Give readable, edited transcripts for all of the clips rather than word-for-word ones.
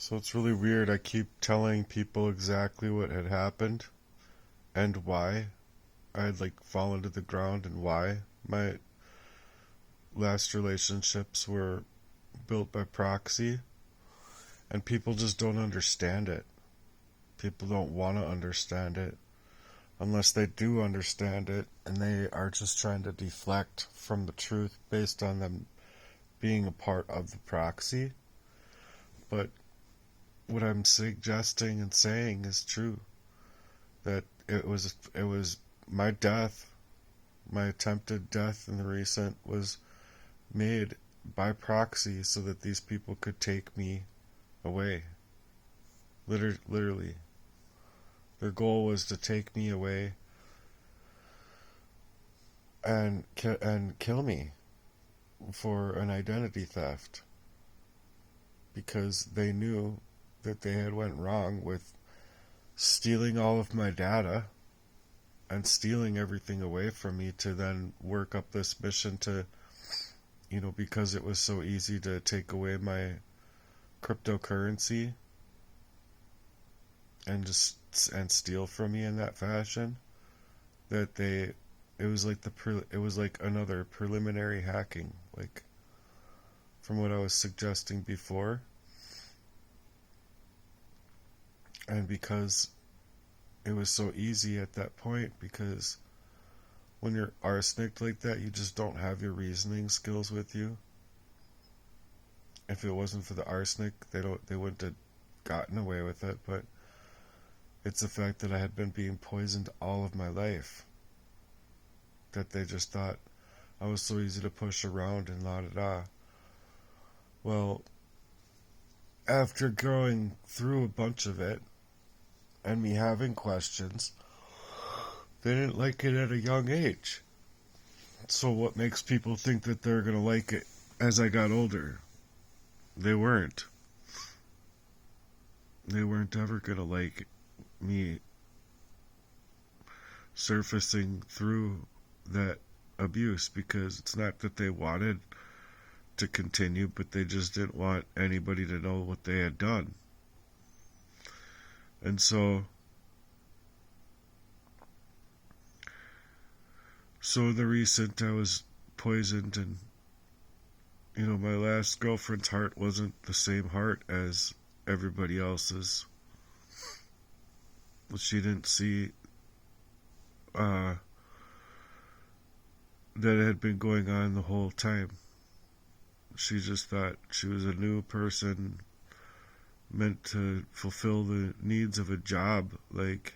So it's really weird. I keep telling people exactly what had happened and why I had fallen to the ground and why my last relationships were built by proxy, and people just don't understand it. People don't want to understand it unless they do understand it, and they are just trying to deflect from the truth based on them being a part of the proxy. But what I'm suggesting and saying is true. That it was my death, my attempted death in the recent was made by proxy so that these people could take me away. Literally. Their goal was to take me away and kill me for an identity theft, because they knew that they had went wrong with stealing all of my data and stealing everything away from me to then work up this mission to, because it was so easy to take away my cryptocurrency and steal from me in that fashion, that it was like another preliminary hacking, like from what I was suggesting before. And because it was so easy at that point, because when you're arsenic like that, you just don't have your reasoning skills with you. If it wasn't for the arsenic, they wouldn't have gotten away with it. But it's the fact that I had been being poisoned all of my life that they just thought I was so easy to push around and la da da. Well, after going through a bunch of it and me having questions, they didn't like it at a young age. So what makes people think that they're going to like it as I got older? They weren't. They weren't ever going to like me surfacing through that abuse, because it's not that they wanted to continue, but they just didn't want anybody to know what they had done. And so the recent I was poisoned, and my last girlfriend's heart wasn't the same heart as everybody else's. She didn't see that it had been going on the whole time. She just thought she was a new person meant to fulfill the needs of a job. Like,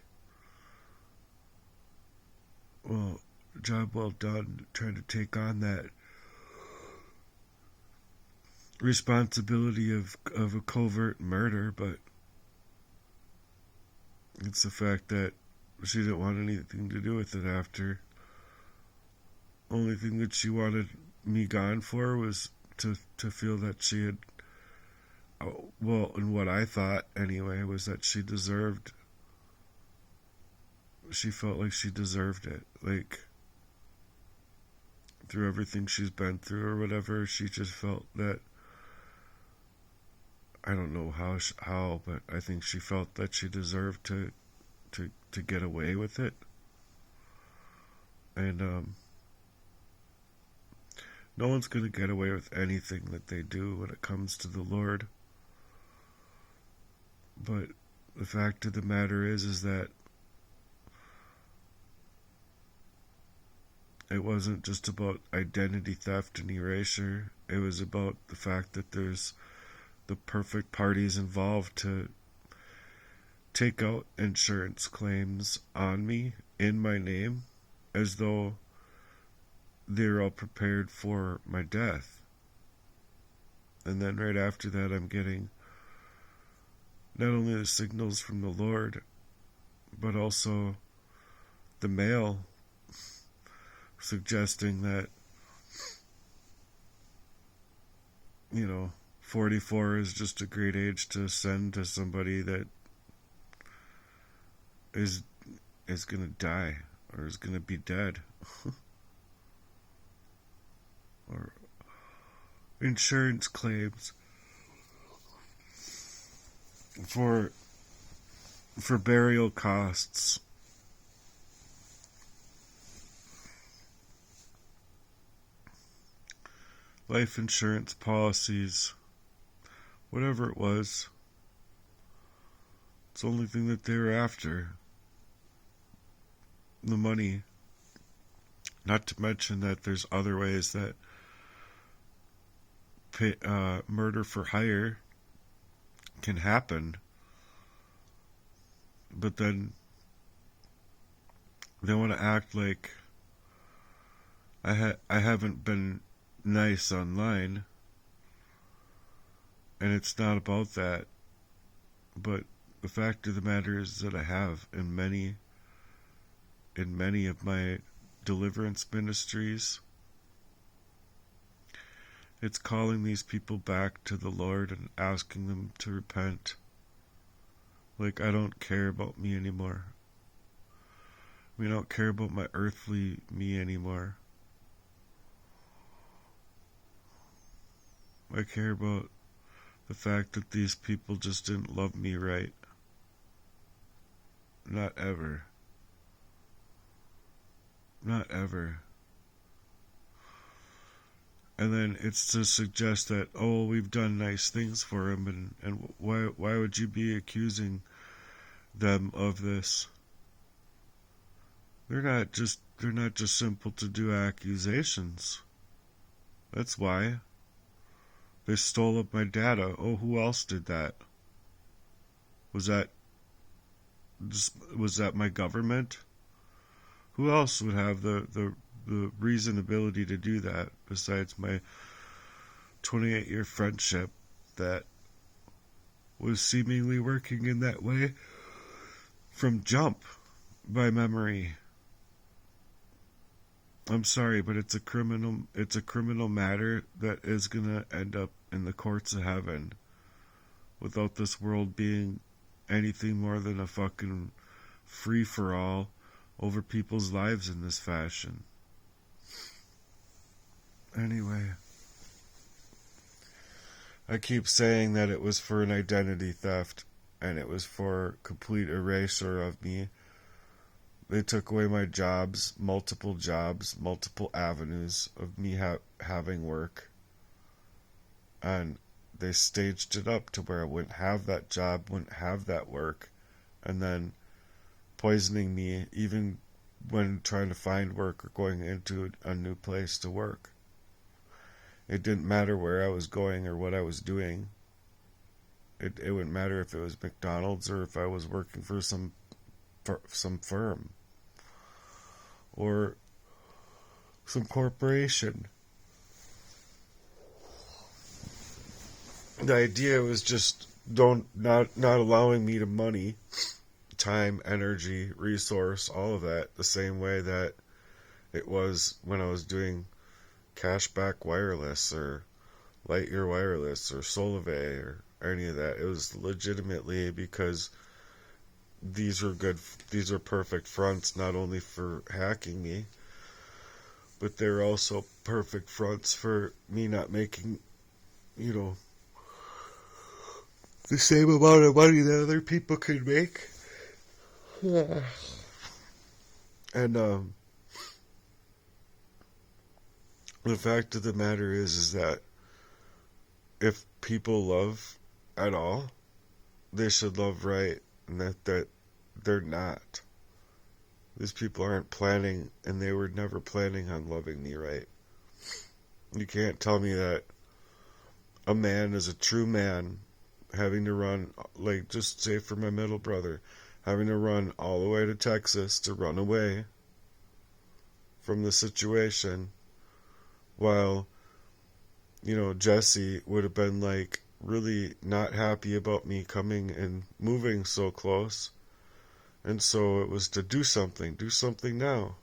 well, job well done, trying to take on that responsibility of a covert murder. But it's the fact that she didn't want anything to do with it after. Only thing that she wanted me gone for was to feel that she had, well, and what I thought anyway, was that she felt like she deserved it. Like, through everything she's been through or whatever, she just felt that, I don't know how, but I think she felt that she deserved to get away with it. And no one's going to get away with anything that they do when it comes to the Lord. But the fact of the matter is that it wasn't just about identity theft and erasure. It was about the fact that there's the perfect parties involved to take out insurance claims on me in my name, as though they're all prepared for my death. And then right after that, I'm getting not only the signals from the Lord, but also the mail suggesting that, 44 is just a great age to send to somebody that is going to die or is going to be dead. Or insurance claims. for burial costs. Life insurance policies, whatever it was. It's the only thing that they were after. The money. Not to mention that there's other ways that murder for hire can happen. But then they want to act like I haven't been nice online, and it's not about that. But the fact of the matter is that I have in many of my deliverance ministries. It's calling these people back to the Lord and asking them to repent. Like, I don't care about me anymore. I don't care about my earthly me anymore. I care about the fact that these people just didn't love me right. Not ever. Not ever. And then it's to suggest that, oh, we've done nice things for him, and why would you be accusing them of this? They're not just simple to do accusations. That's why. They stole up my data. Oh, who else did that? Was that my government? Who else would have the reasonability to do that besides my 28-year friendship that was seemingly working in that way from jump by memory? I'm sorry, but it's a criminal matter that is gonna end up in the courts of heaven without this world being anything more than a fucking free-for-all over people's lives in this fashion. Anyway, I keep saying that it was for an identity theft and it was for complete erasure of me. They took away my jobs, multiple avenues of me having work. And they staged it up to where I wouldn't have that job, wouldn't have that work, and then poisoning me even when trying to find work or going into a new place to work. It didn't matter where I was going or what I was doing. It wouldn't matter if it was McDonald's or if I was working for some firm or some corporation. The idea was just not allowing me to money, time, energy, resource, all of that, the same way that it was when I was doing Cashback Wireless or Lightyear Wireless or Solvay or any of that. It was legitimately because these are perfect fronts not only for hacking me, but they're also perfect fronts for me not making, the same amount of money that other people could make. Yeah. And the fact of the matter is that if people love at all, they should love right, and that they're not. These people aren't planning, and they were never planning on loving me right. You can't tell me that a man is a true man having to run, like, just say for my middle brother, having to run all the way to Texas to run away from the situation, while, Jesse would have been, like, really not happy about me coming and moving so close. And so it was to do something now.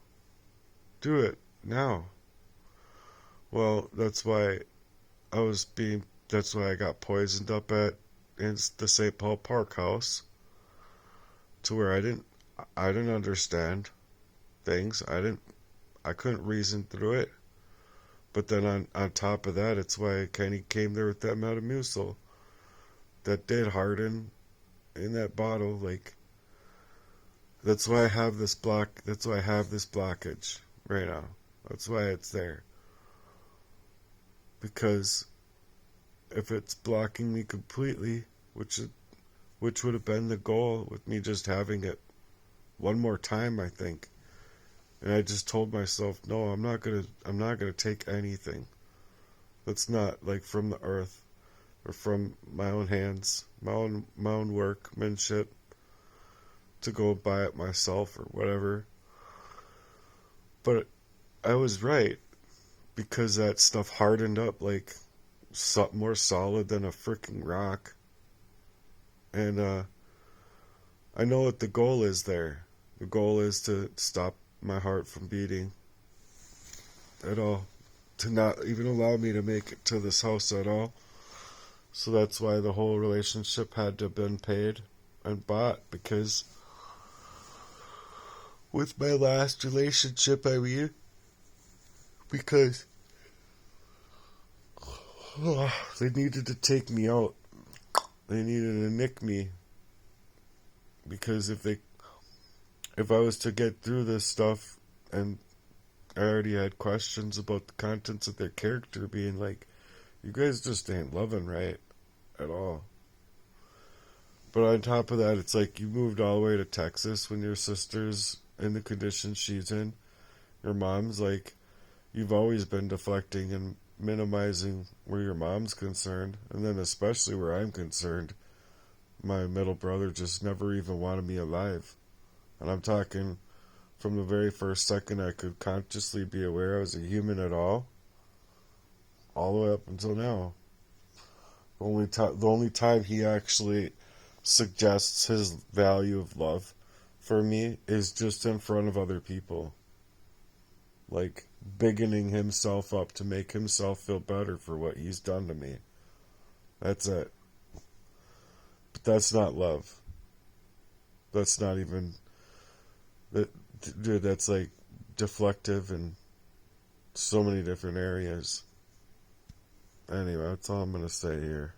Do it now. Well, that's why I got poisoned up in the St. Paul Park house, to where I didn't understand things. I couldn't reason through it. But then on top of that, it's why Kenny came there with that Metamucil that did harden in that bottle. Like, that's why I have this that's why I have this blockage right now. That's why it's there. Because if it's blocking me completely, which would have been the goal with me just having it one more time, I think. And I just told myself, no, I'm not gonna take anything that's not like from the earth or from my own hands, my own workmanship, to go buy it myself or whatever. But I was right, because that stuff hardened up like more solid than a freaking rock. And I know what the goal is there. The goal is to stop my heart from beating at all, to not even allow me to make it to this house at all. So that's why the whole relationship had to have been paid and bought, because with my last relationship, I mean, because they needed to take me out. They needed to nick me, because if I was to get through this stuff, and I already had questions about the contents of their character, being like, you guys just ain't loving right at all. But on top of that, it's like, you moved all the way to Texas when your sister's in the condition she's in. Your mom's like, you've always been deflecting and minimizing where your mom's concerned, and then especially where I'm concerned. My middle brother just never even wanted me alive. And I'm talking from the very first second I could consciously be aware I was a human at all the way up until now. The only time he actually suggests his value of love for me is just in front of other people. Like, bigging himself up to make himself feel better for what he's done to me. That's it. But that's not love. That's not even... Dude, that's like deflective in so many different areas. Anyway, that's all I'm going to say here.